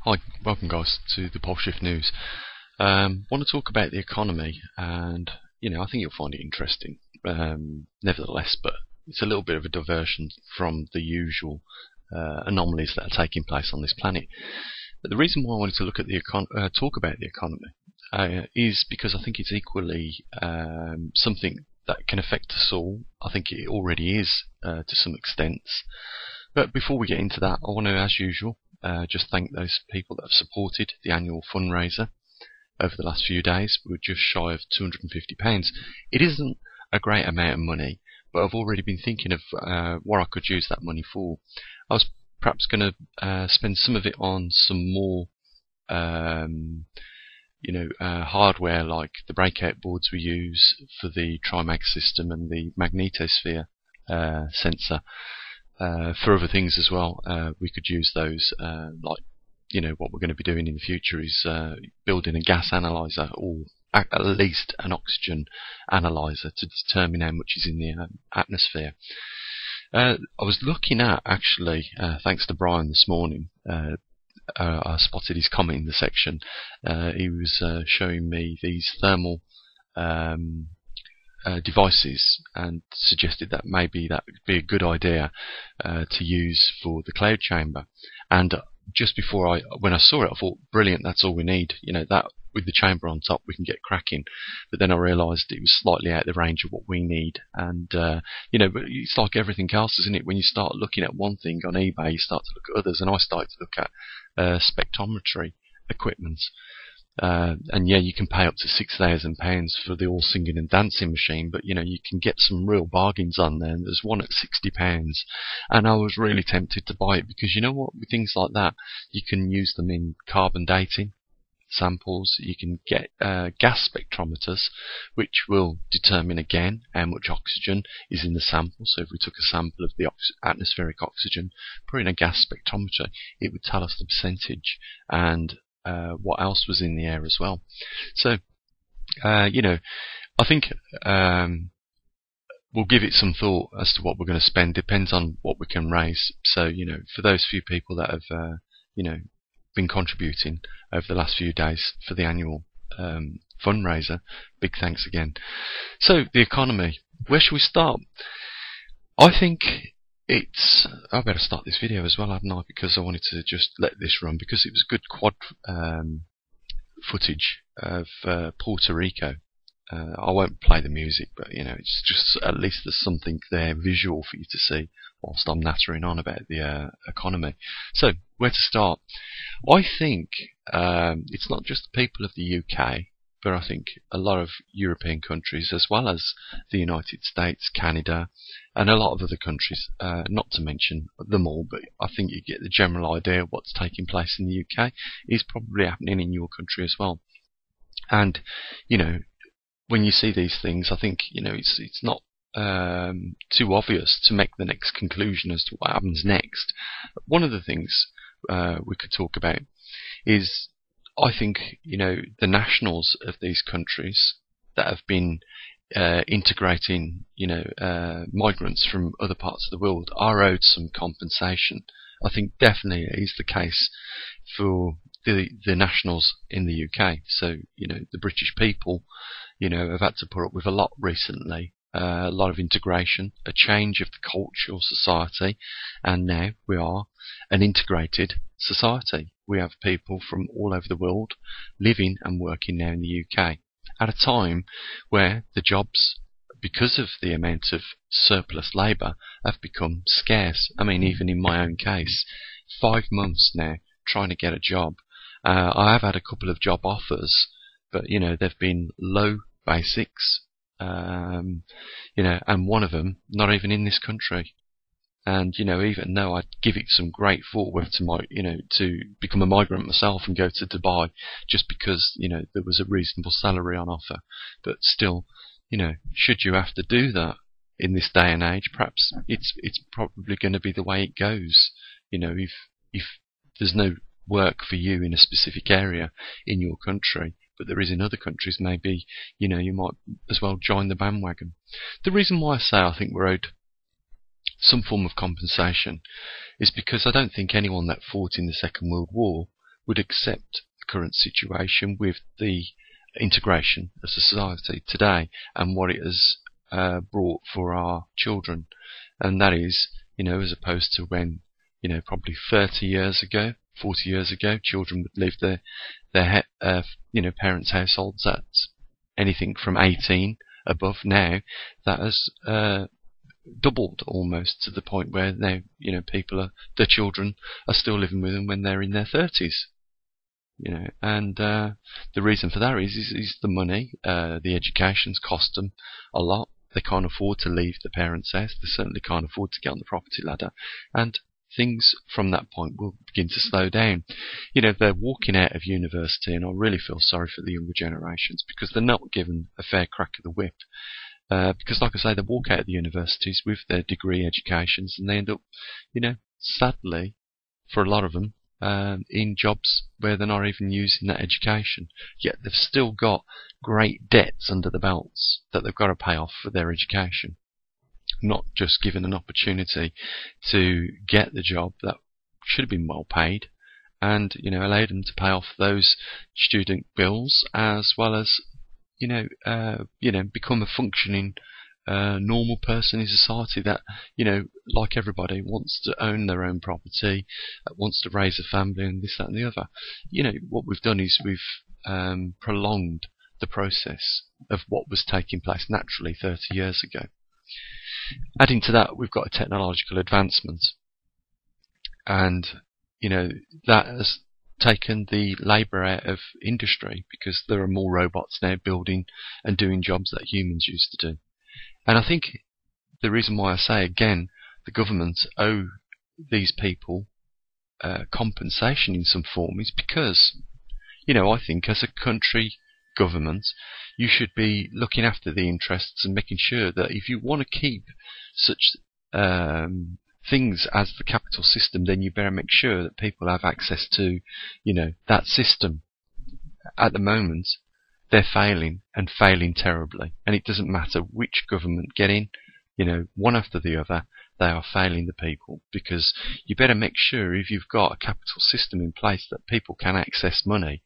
Hi, welcome guys to the Pole Shift News. Want to talk about the economy, and I think you'll find it interesting, nevertheless. But it's a little bit of a diversion from the usual anomalies that are taking place on this planet. But the reason why I wanted to look at the talk about the economy is because I think it's equally something that can affect us all. I think it already is to some extent. But before we get into that, I want to, as usual, just thank those people that have supported the annual fundraiser over the last few days. We're just shy of £250. It isn't a great amount of money, but I've already been thinking of what I could use that money for. I was perhaps going to spend some of it on some more hardware, like the breakout boards we use for the Trimag system and the magnetosphere sensor. For other things as well, we could use those, what we're going to be doing in the future is building a gas analyzer, or at least an oxygen analyzer, to determine how much is in the atmosphere. I was looking at, actually, thanks to Brian this morning, I spotted his comment in the section. He was showing me these thermal devices and suggested that maybe that would be a good idea to use for the cloud chamber. And just before when I saw it, I thought, brilliant, that's all we need. That with the chamber on top, we can get cracking. But then I realised it was slightly out of the range of what we need. And but it's like everything else, isn't it? When you start looking at one thing on eBay, you start to look at others. And I started to look at spectrometry equipment. And yeah, you can pay up to £6,000 for the all singing and dancing machine, but you can get some real bargains on there. And there's one at £60, and I was really tempted to buy it because with things like that, you can use them in carbon dating samples. You can get gas spectrometers, which will determine again how much oxygen is in the sample. So if we took a sample of the atmospheric oxygen, put in a gas spectrometer, it would tell us the percentage and what else was in the air as well. So, I think we'll give it some thought as to what we're going to spend. Depends on what we can raise. So, for those few people that have, been contributing over the last few days for the annual fundraiser, big thanks again. So, the economy. Where should we start? I think I better start this video as well, hadn't I? Because I wanted to just let this run because it was good quad footage of Puerto Rico. I won't play the music, but it's just at least there's something there visual for you to see whilst I'm nattering on about the economy. So where to start? I think it's not just the people of the UK, but I think a lot of European countries, as well as the United States, Canada, and a lot of other countries, not to mention them all, but I think you get the general idea of what's taking place in the UK is probably happening in your country as well. And, when you see these things, I think, it's not too obvious to make the next conclusion as to what happens next. One of the things we could talk about is, I think, the nationals of these countries that have been integrating, migrants from other parts of the world are owed some compensation. I think definitely it is the case for the nationals in the UK. So, the British people, have had to put up with a lot recently. A lot of integration, a change of the cultural society, and now we are an integrated society. We have people from all over the world living and working now in the UK at a time where the jobs, because of the amount of surplus labour, have become scarce. I mean, even in my own case, 5 months now trying to get a job. I have had a couple of job offers, but they've been low basics, and one of them not even in this country. And even though I'd give it some great thought whether to become a migrant myself and go to Dubai, just because there was a reasonable salary on offer, but still, should you have to do that in this day and age? Perhaps it's probably going to be the way it goes. If there's no work for you in a specific area in your country, but there is in other countries, maybe you might as well join the bandwagon. The reason why I say I think we're owed some form of compensation is because I don't think anyone that fought in the Second World War would accept the current situation with the integration of society today and what it has brought for our children. And that is, as opposed to when, probably 30 years ago, 40 years ago, children would leave their parents' households at anything from 18 above. Now that has doubled almost, to the point where now their children are still living with them when they're in their 30s. And the reason for that is the money. The education's cost them a lot. They can't afford to leave the parents' house. They certainly can't afford to get on the property ladder. And things from that point will begin to slow down. They're walking out of university, and I really feel sorry for the younger generations, because they're not given a fair crack of the whip. Because, like I say, they walk out of the universities with their degree educations, and they end up, sadly, for a lot of them, in jobs where they're not even using that education. Yet they've still got great debts under the belts that they've got to pay off for their education. Not just given an opportunity to get the job that should have been well paid, and allowed them to pay off those student bills, as well as become a functioning normal person in society that, like everybody, wants to own their own property, wants to raise a family, and this, that, and the other. What we've done is we've prolonged the process of what was taking place naturally 30 years ago. Adding to that, we've got a technological advancement, and that has taken the labour out of industry, because there are more robots now building and doing jobs that humans used to do. And I think the reason why I say again, the government owe these people compensation in some form is because, I think as a country government, you should be looking after the interests and making sure that if you want to keep such things as the capital system, then you better make sure that people have access to, that system. At the moment, they're failing, and failing terribly. And it doesn't matter which government get in, one after the other, they are failing the people. Because you better make sure, if you've got a capital system in place, that people can access money.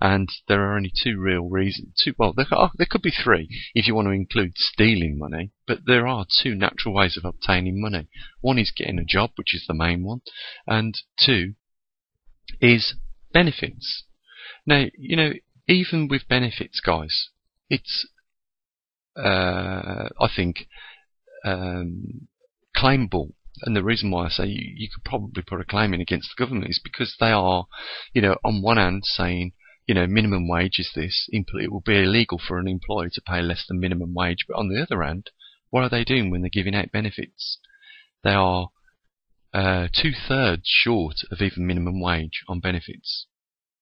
And there are only two real reasons. There could be three if you want to include stealing money, but there are two natural ways of obtaining money. One is getting a job, which is the main one, and two is benefits. Now, even with benefits, guys, it's, I think, claimable. And the reason why I say you could probably put a claim in against the government is because they are, on one hand saying, minimum wage is this. It will be illegal for an employer to pay less than minimum wage. But on the other hand, what are they doing when they're giving out benefits? They are 2/3 short of even minimum wage on benefits.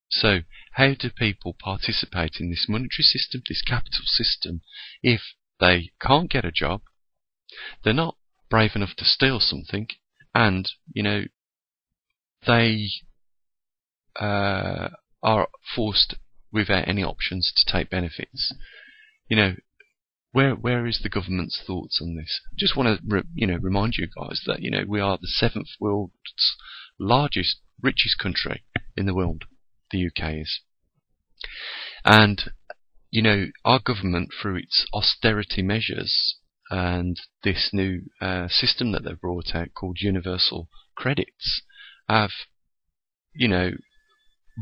So how do people participate in this monetary system, this capital system, if they can't get a job, they're not brave enough to steal something, and, they are forced without any options to take benefits? Where is the government's thoughts on this? Just want to remind you guys that we are the 7th world's largest, richest country in the world. The UK is. And our government, through its austerity measures and this new system that they've brought out called universal credits, have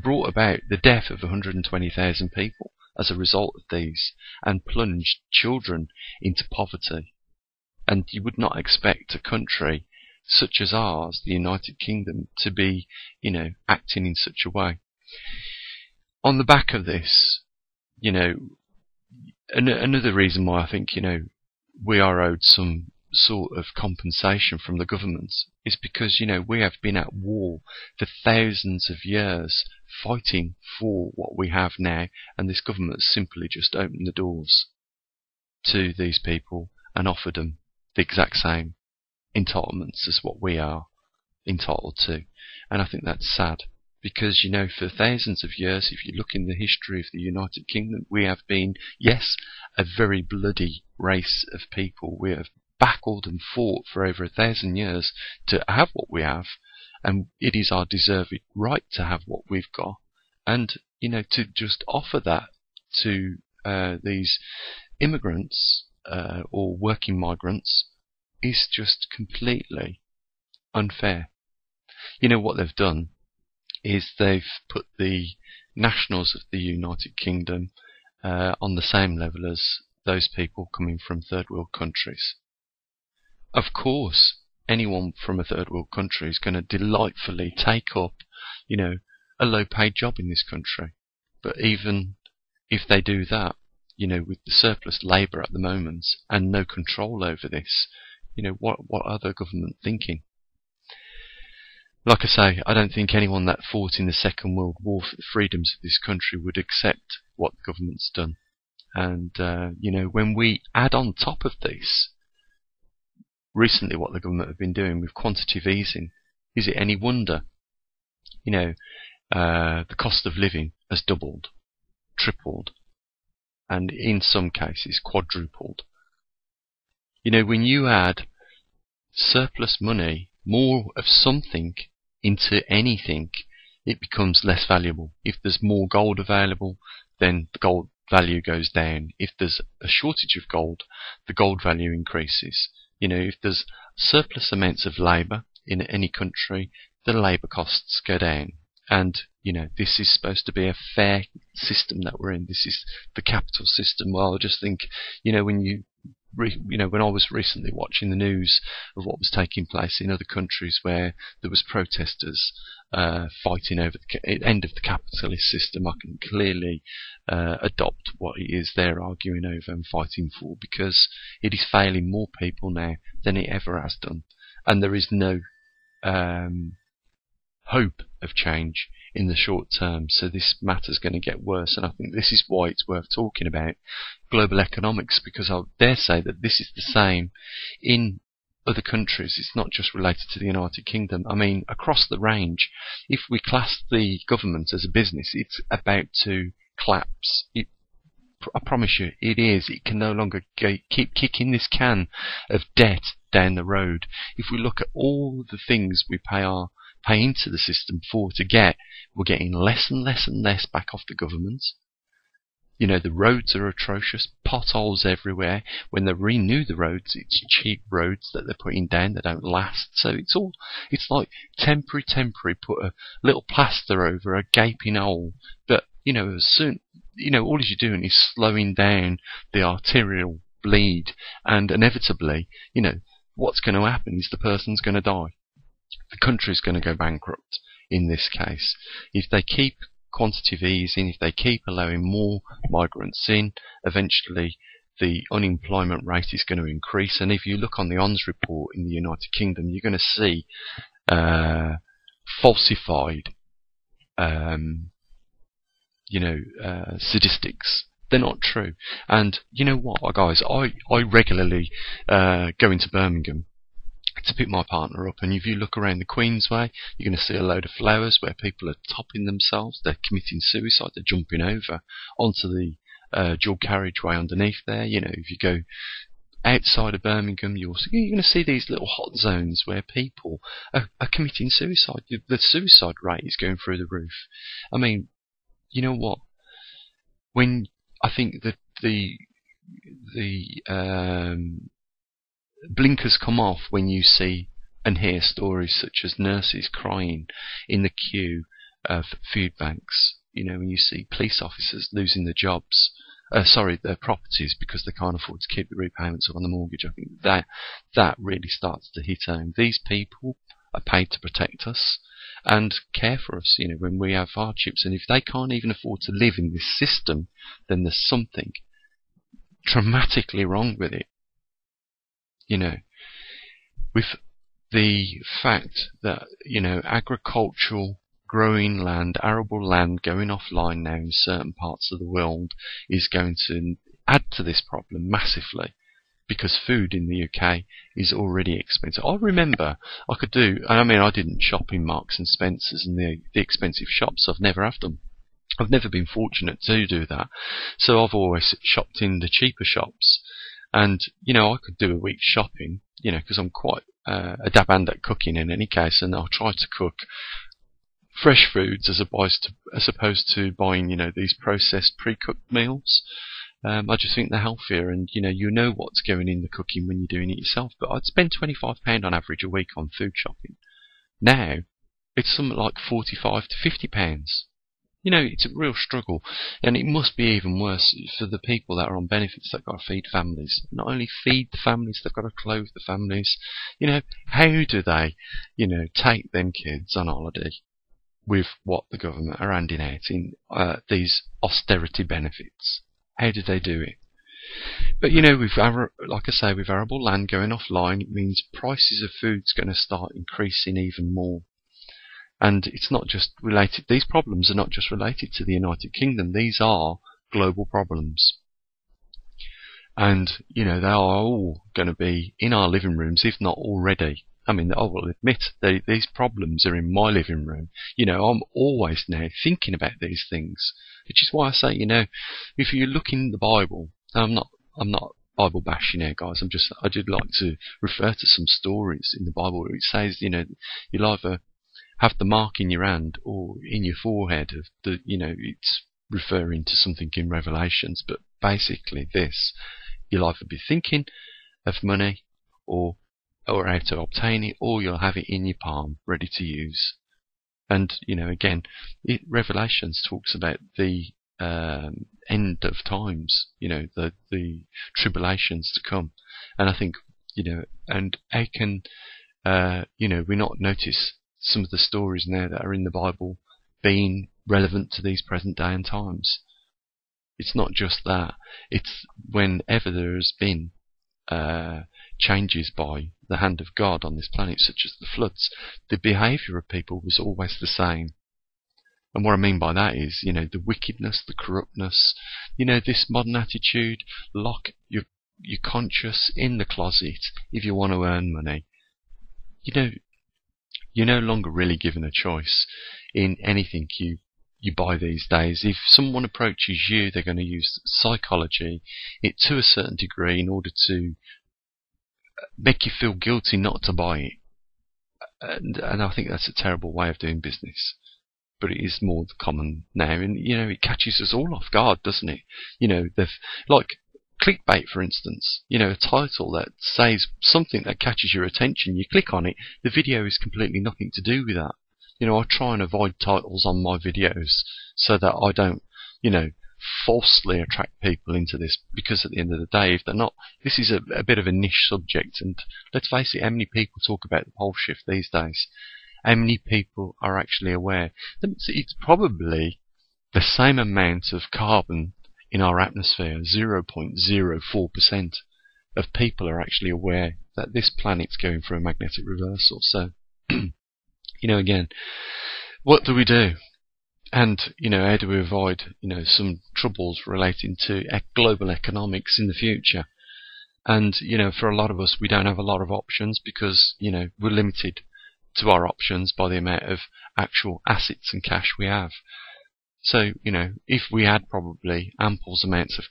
brought about the death of 120,000 people as a result of these, and plunged children into poverty. And you would not expect a country such as ours, the United Kingdom, to be, acting in such a way. On the back of this, another reason why I think, we are owed some sort of compensation from the government is because, we have been at war for thousands of years, fighting for what we have now, and this government simply just opened the doors to these people and offered them the exact same entitlements as what we are entitled to. And I think that's sad, because, for thousands of years, if you look in the history of the United Kingdom, we have been, yes, a very bloody race of people. We have battled and fought for over 1,000 years to have what we have, and it is our deserved right to have what we've got. And to just offer that to these immigrants or working migrants is just completely unfair. What they've done is they've put the nationals of the United Kingdom on the same level as those people coming from third world countries. Of course, anyone from a third world country is going to delightfully take up, a low paid job in this country. But even if they do that, with the surplus labour at the moment and no control over this, what are the government thinking? Like I say, I don't think anyone that fought in the Second World War for the freedoms of this country would accept what the government's done. And, when we add on top of this, recently what the government have been doing with quantitative easing, is it any wonder? The cost of living has doubled, tripled, and in some cases quadrupled. When you add surplus money, more of something, into anything, it becomes less valuable. If there's more gold available, then the gold value goes down. If there's a shortage of gold, the gold value increases. If there's surplus amounts of labour in any country, the labour costs go down. And, this is supposed to be a fair system that we're in. This is the capital system. Well, I just think, when I was recently watching the news of what was taking place in other countries where there was protesters fighting over the end of the capitalist system, I can clearly adopt what it is they're arguing over and fighting for, because it is failing more people now than it ever has done. And there is no hope of change in the short term, so this matter's going to get worse. And I think this is why it's worth talking about global economics, because I dare say that this is the same in other countries. It's not just related to the United Kingdom. I mean, across the range, if we class the government as a business, it's about to collapse. I promise you, it is. It can no longer keep kicking this can of debt down the road. If we look at all the things we pay into the system we're getting less and less and less back off the government. The roads are atrocious, potholes everywhere. When they renew the roads, it's cheap roads that they're putting down, they don't last. So it's like temporary, put a little plaster over a gaping hole. But, as soon, all you're doing is slowing down the arterial bleed, and inevitably, what's going to happen is the person's going to die. The country's going to go bankrupt in this case. If they keep quantitative easing, if they keep allowing more migrants in, eventually the unemployment rate is going to increase. And if you look on the ONS report in the United Kingdom, you're going to see falsified statistics. They're not true. And you know what, guys, I regularly go into Birmingham to pick my partner up, and if you look around the Queensway, you're going to see a load of flowers where people are topping themselves, they're committing suicide, they're jumping over onto the dual carriageway underneath there. If you go outside of Birmingham, you're going to see these little hot zones where people are committing suicide. The suicide rate is going through the roof. I mean, you know what? When I think that the blinkers come off when you see and hear stories such as nurses crying in the queue of food banks. When you see police officers losing their jobs, their properties, because they can't afford to keep the repayments on the mortgage. I think that really starts to hit home. These people are paid to protect us and care for us, when we have hardships. And if they can't even afford to live in this system, then there's something dramatically wrong with it. With the fact that, agricultural growing land, arable land going offline now in certain parts of the world is going to add to this problem massively, because food in the UK is already expensive. I remember I didn't shop in Marks and Spencer's and the expensive shops. I've never have them. I've never been fortunate to do that. So I've always shopped in the cheaper shops. And, I could do a week's shopping you know, because I'm quite a dab hand at cooking in any case, and I'll try to cook fresh foods as opposed to buying, you know, these processed pre-cooked meals. I just think they're healthier, and you know what's going in the cooking when you're doing it yourself. But I'd spend £25 on average a week on food shopping. Now it's something like £45 to £50. You know, it's a real struggle, and it must be even worse for the people that are on benefits that got to feed families. Not only feed the families, they've got to clothe the families. You know, how do they, take them kids on holiday with what the government are handing out in these austerity benefits? How do they do it? But like I say, with arable land going offline, it means prices of food's going to start increasing even more. And it's not just related, these problems are not just related to the United Kingdom, these are global problems. And, they are all going to be in our living rooms, if not already. I mean, I will admit, these problems are in my living room. I'm always now thinking about these things, which is why I say, if you look in the Bible, I'm not Bible bashing here, guys. I did like to refer to some stories in the Bible where it says, you'll either have the mark in your hand or in your forehead of it's referring to something in Revelations, but basically you'll either be thinking of money or how to obtain it, or you'll have it in your palm ready to use. And again, Revelations talks about the end of times, the tribulations to come. And I think and how can we not notice some of the stories now that are in the Bible being relevant to these present day and times? It's not just that. It's whenever there has been changes by the hand of God on this planet, such as the floods, the behaviour of people was always the same. And what I mean by that is, the wickedness, the corruptness, this modern attitude, lock your conscience in the closet if you want to earn money. You're no longer really given a choice in anything you buy these days. If someone approaches you, they're going to use psychology to a certain degree in order to make you feel guilty not to buy it. And I think that's a terrible way of doing business. But it is more common now, and it catches us all off guard, doesn't it? They've, like clickbait, for instance, a title that says something that catches your attention, you click on it, the video is completely nothing to do with that. I try and avoid titles on my videos so that I don't, falsely attract people into this, because at the end of the day, if they're not, this is a bit of a niche subject, and let's face it, how many people talk about the pole shift these days? How many people are actually aware? It's probably the same amount of carbon in our atmosphere, 0.04% of people are actually aware that this planet's going through a magnetic reversal. So, again, what do we do? And, how do we avoid, some troubles relating to global economics in the future? And, for a lot of us, we don't have a lot of options because, we're limited to our options by the amount of actual assets and cash we have. So, if we had probably ample amounts of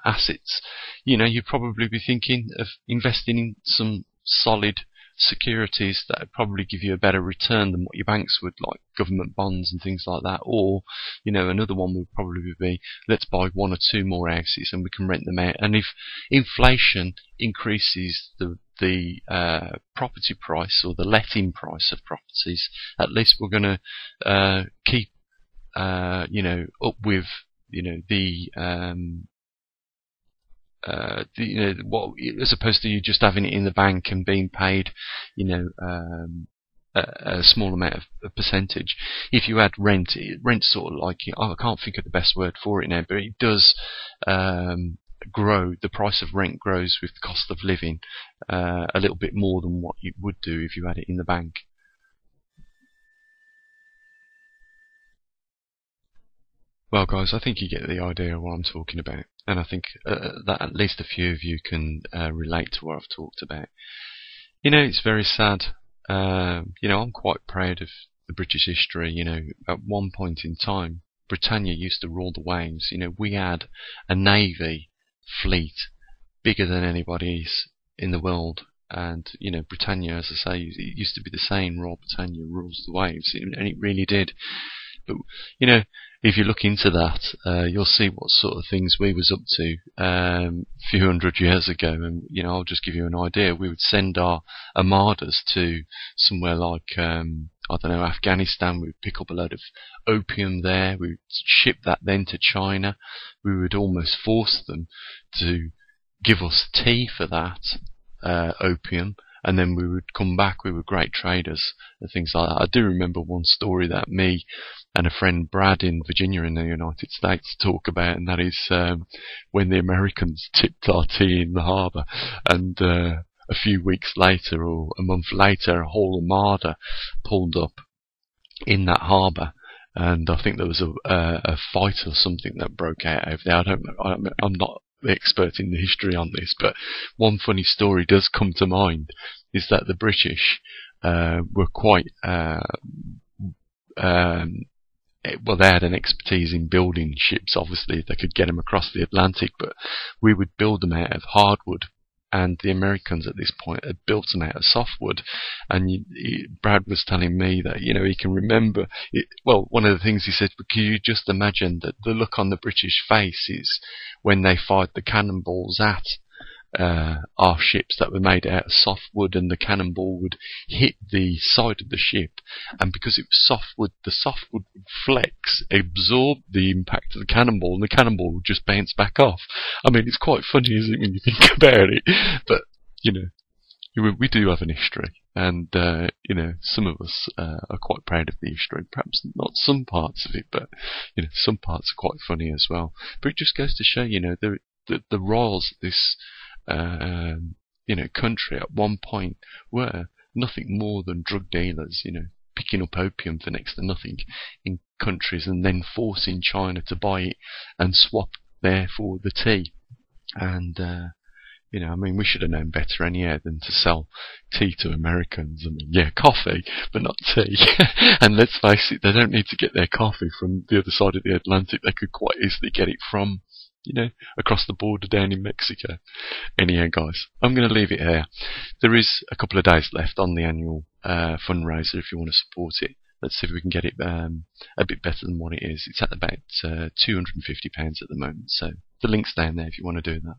assets, you'd probably be thinking of investing in some solid securities that would probably give you a better return than what your banks would, like government bonds and things like that. Or, another one would probably be, let's buy one or two more houses and we can rent them out. And if inflation increases the property price or the letting price of properties, at least we're going to keep up with what, as opposed to you just having it in the bank and being paid a small amount of percentage. If you had rent sort of like, I can't think of the best word for it now, but it does grow. The price of rent grows with the cost of living a little bit more than what you would do if you had it in the bank. Well, guys, I think you get the idea of what I'm talking about, and I think that at least a few of you can relate to what I've talked about. It's very sad. I'm quite proud of the British history. At one point in time, Britannia used to rule the waves. We had a navy fleet bigger than anybody's in the world, And Britannia, as I say, it used to be the saying, "Royal Britannia rules the waves," and it really did. But if you look into that, you'll see what sort of things we was up to a few hundred years ago. And I'll just give you an idea. We would send our armadas to somewhere like I don't know, Afghanistan. We would pick up a load of opium there. We would ship that then to China. We would almost force them to give us tea for that opium. And then we would come back. We were great traders and things like that. I do remember one story that me and a friend Brad in Virginia in the United States talk about, and that is when the Americans tipped our tea in the harbour, and a few weeks later or a month later, a whole armada pulled up in that harbour. And I think there was a fight or something that broke out over there. I'm not the expert in the history on this, but one funny story does come to mind, is that the British were quite well, they had an expertise in building ships. Obviously, they could get them across the Atlantic, but we would build them out of hardwood. And the Americans at this point had built them out of softwood. And Brad was telling me that, he can remember it. Well, one of the things he said, can you just imagine that the look on the British faces when they fired the cannonballs at our ships that were made out of softwood, and the cannonball would hit the side of the ship, and because it was softwood, the softwood would flex, absorb the impact of the cannonball, and the cannonball would just bounce back off. I mean, it's quite funny, isn't it, when you think about it? But we do have an history, and some of us are quite proud of the history. Perhaps not some parts of it, but some parts are quite funny as well. But it just goes to show, the royals, this country at one point were nothing more than drug dealers, picking up opium for next to nothing in countries, and then forcing China to buy it and swap there for the tea. And we should have known better anyhow than to sell tea to Americans. I mean, yeah, coffee, but not tea. And let's face it, they don't need to get their coffee from the other side of the Atlantic. They could quite easily get it from across the border down in Mexico. Anyhow, guys, I'm going to leave it here. There is a couple of days left on the annual fundraiser if you want to support it. Let's see if we can get it a bit better than what it is. It's at about £250 at the moment, so the link's down there if you want to do that.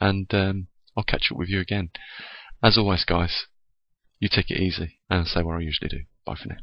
And I'll catch up with you again. As always, guys, you take it easy and say what I usually do. Bye for now.